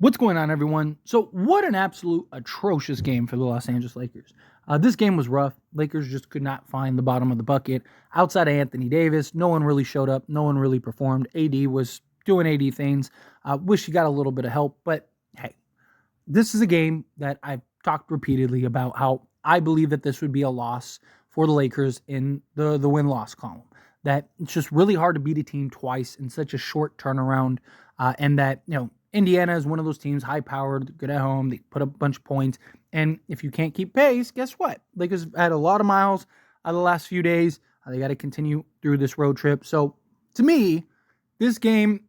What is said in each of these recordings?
What's going on, everyone? So, what an absolute atrocious game for the Los Angeles Lakers. This game was rough. Lakers just could not find the bottom of the bucket. Outside of Anthony Davis, no one really showed up. No one really performed. AD was doing AD things. Wish he got a little bit of help, but hey, this is a game that I've talked repeatedly about how I believe that this would be a loss for the Lakers in the win-loss column. That it's just really hard to beat a team twice in such a short turnaround, and that, Indiana is one of those teams, high-powered, good at home. They put up a bunch of points. And if you can't keep pace, guess what? Lakers have had a lot of miles out of the last few days. They got to continue through this road trip. So, to me, this game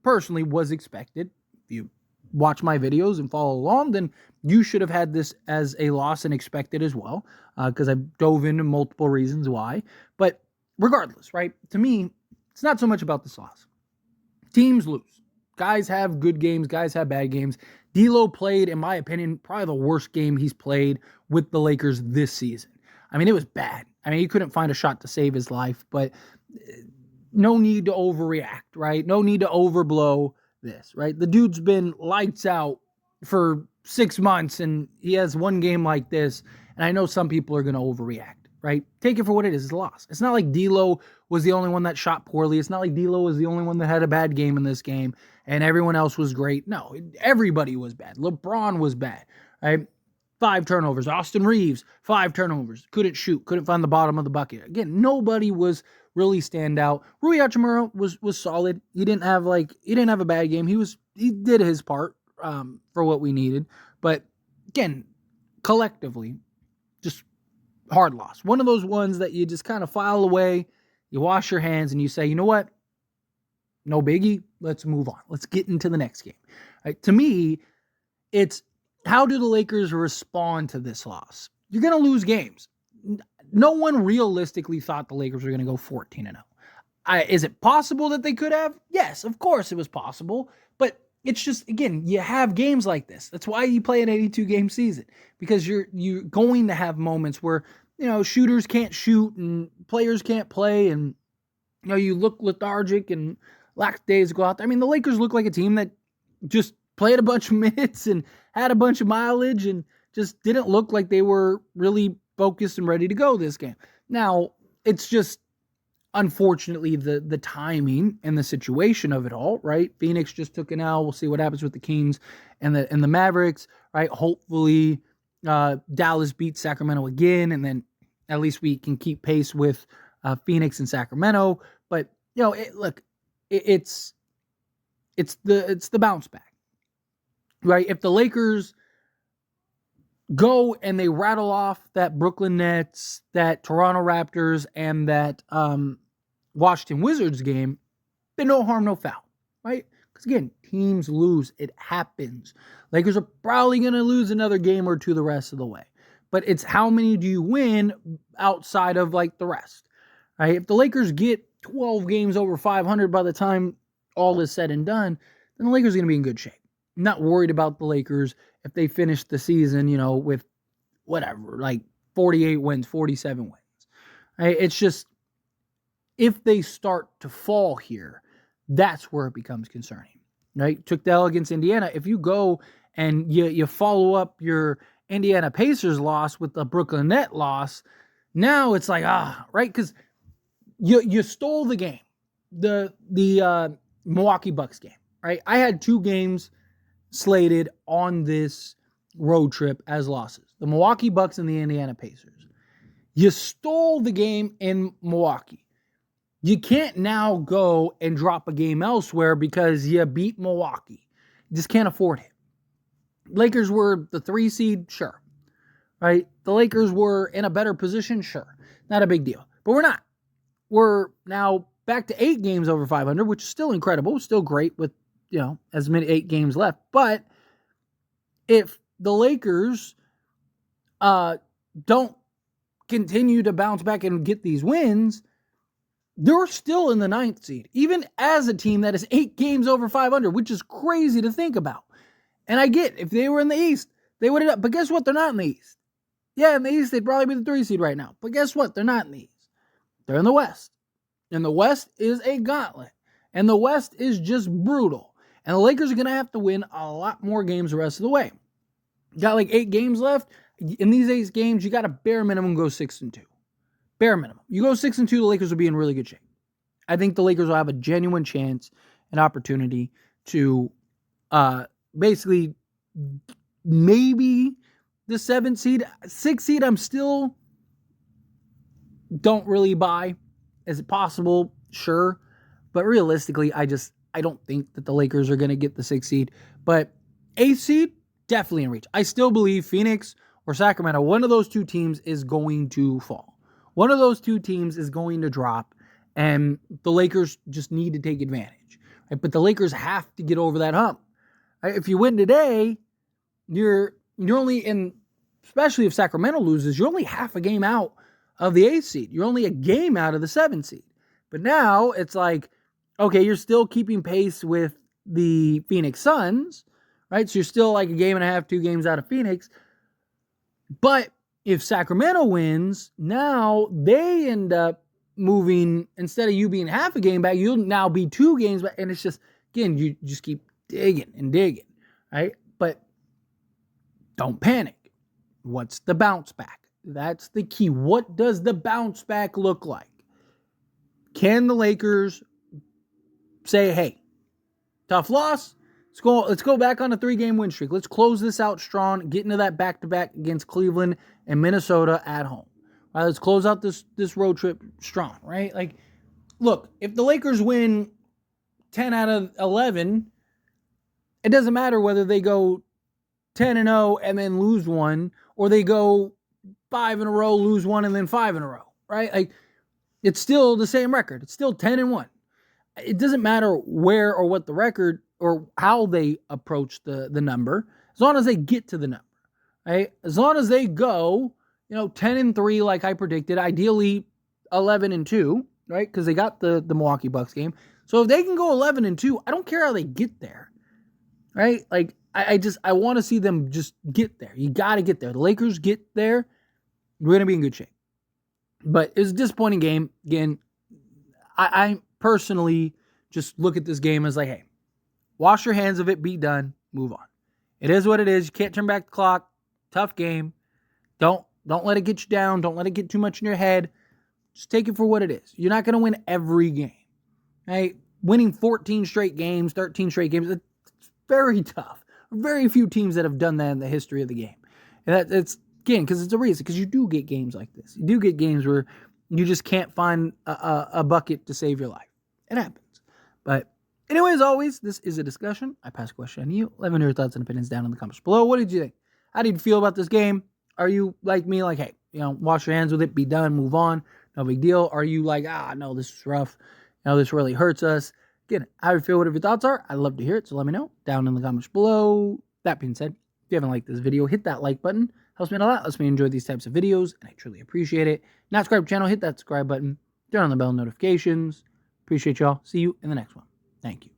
personally was expected. If you watch my videos and follow along, then you should have had this as a loss and expected as well, because I dove into multiple reasons why. But regardless, right? To me, it's not so much about this loss. Teams lose. Guys have good games. Guys have bad games. D'Lo played, in my opinion, probably the worst game he's played with the Lakers this season. I mean, it was bad. I mean, he couldn't find a shot to save his life, but no need to overreact, right? No need to overblow this, right? The dude's been lights out for 6 months, and he has one game like this, and I know some people are going to overreact, right? Take it for what it is. It's a loss. It's not like D'Lo was the only one that shot poorly. It's not like D'Lo was the only one that had a bad game in this game and everyone else was great. No, everybody was bad. LeBron was bad, right? 5 turnovers. Austin Reeves, 5 turnovers. Couldn't shoot. Couldn't find the bottom of the bucket. Again, nobody was really stand out. Rui Hachimura was solid. He didn't have a bad game. He did his part for what we needed. But again, collectively, just hard loss. One of those ones that you just kind of file away, you wash your hands, and you say, you know what? No biggie. Let's move on. Let's get into the next game. Right? To me, it's how do the Lakers respond to this loss? You're going to lose games. No one realistically thought the Lakers were going to go 14-0. Is it possible that they could have? Yes, of course it was possible. But it's just, again, you have games like this. That's why you play an 82-game season, because you're going to have moments where, shooters can't shoot and players can't play, and, you look lethargic and lackadaisical out there. I mean, the Lakers look like a team that just played a bunch of minutes and had a bunch of mileage and just didn't look like they were really focused and ready to go this game. Now, it's just, unfortunately, the timing and the situation of it all, right? Phoenix just took an L. We'll see what happens with the Kings and the Mavericks, right? Hopefully, Dallas beats Sacramento again, and then at least we can keep pace with Phoenix and Sacramento. But it's the bounce back, right? If the Lakers go and they rattle off that Brooklyn Nets, that Toronto Raptors, and that Washington Wizards game, then no harm, no foul, right? Because again, teams lose. It happens. Lakers are probably going to lose another game or two the rest of the way. But it's how many do you win outside of the rest, right? If the Lakers get 12 games over 500 by the time all is said and done, then the Lakers are going to be in good shape. I'm not worried about the Lakers if they finish the season, with whatever, 48 wins, 47 wins. Right? It's just, if they start to fall here, that's where it becomes concerning, right? Took the L against Indiana. If you go and you follow up your Indiana Pacers loss with the Brooklyn Net loss, now it's right? Because you stole the game, the Milwaukee Bucks game, right? I had 2 games slated on this road trip as losses. The Milwaukee Bucks and the Indiana Pacers. You stole the game in Milwaukee. You can't now go and drop a game elsewhere because you beat Milwaukee. You just can't afford it. Lakers were the 3 seed, sure. Right? The Lakers were in a better position, sure. Not a big deal. But we're not. We're now back to 8 games over 500, which is still incredible, still great with, as many 8 games left. But if the Lakers don't continue to bounce back and get these wins, they're still in the 9th seed, even as a team that is 8 games over 500, which is crazy to think about. And I get, if they were in the East, they would have, but guess what? They're not in the East. Yeah, in the East, they'd probably be the 3 seed right now. But guess what? They're not in the East. They're in the West. And the West is a gauntlet. And the West is just brutal. And the Lakers are going to have to win a lot more games the rest of the way. Got like 8 games left. In these 8 games, you got to bare minimum go 6-2. Bare minimum. You go 6-2, the Lakers will be in really good shape. I think the Lakers will have a genuine chance and opportunity to basically maybe the 7th seed. 6th seed, I'm still don't really buy. Is it possible? Sure. But realistically, I don't think that the Lakers are going to get the 6th seed. But 8th seed, definitely in reach. I still believe Phoenix or Sacramento, one of those 2 teams is going to fall. One of those 2 teams is going to drop, and the Lakers just need to take advantage. Right? But the Lakers have to get over that hump. Right? If you win today, you're only in, especially if Sacramento loses, you're only half a game out of the 8th seed. You're only a game out of the 7th seed. But now it's like, okay, you're still keeping pace with the Phoenix Suns, right? So you're still like a game and a half, 2 games out of Phoenix. But if Sacramento wins, now they end up moving, instead of you being half a game back, you'll now be 2 games back. And it's just, again, you just keep digging and digging, right? But don't panic. What's the bounce back? That's the key. What does the bounce back look like? Can the Lakers say, hey, tough loss, let's go back on a 3-game win streak. Let's close this out strong, get into that back-to-back against Cleveland and Minnesota at home. All right, let's close out this road trip strong, right? Like, look, if the Lakers win 10 out of 11, it doesn't matter whether they go 10-0 and then lose 1, or they go 5 in a row, lose 1, and then 5 in a row, right? Like, it's still the same record. It's still 10-1. It doesn't matter where or what the record or how they approach the number, as long as they get to the number, right? As long as they go, 10-3 like I predicted, ideally 11-2, right? Because they got the Milwaukee Bucks game. So if they can go 11-2, I don't care how they get there, right? Like, I want to see them just get there. You got to get there. The Lakers get there, we're going to be in good shape. But it was a disappointing game. Again, I personally just look at this game as like, hey, wash your hands of it, be done, move on. It is what it is. You can't turn back the clock. Tough game. Don't let it get you down. Don't let it get too much in your head. Just take it for what it is. You're not going to win every game. Right? Winning 14 straight games, 13 straight games, it's very tough. Very few teams that have done that in the history of the game. And it's, again, because it's a reason. Because you do get games like this. You do get games where you just can't find a bucket to save your life. It happens. But anyway, as always, this is a discussion. I pass a question on you. Let me know your thoughts and opinions down in the comments below. What did you think? How did you feel about this game? Are you like me, like, hey, wash your hands with it, be done, move on, no big deal? Are you like, no, this is rough. This really hurts us. Again, how you feel, whatever your thoughts are, I'd love to hear it, so let me know down in the comments below. That being said, if you haven't liked this video, hit that like button. Helps me out a lot, lets me enjoy these types of videos, and I truly appreciate it. Not subscribe to the channel, hit that subscribe button, turn on the bell notifications. Appreciate y'all. See you in the next one. Thank you.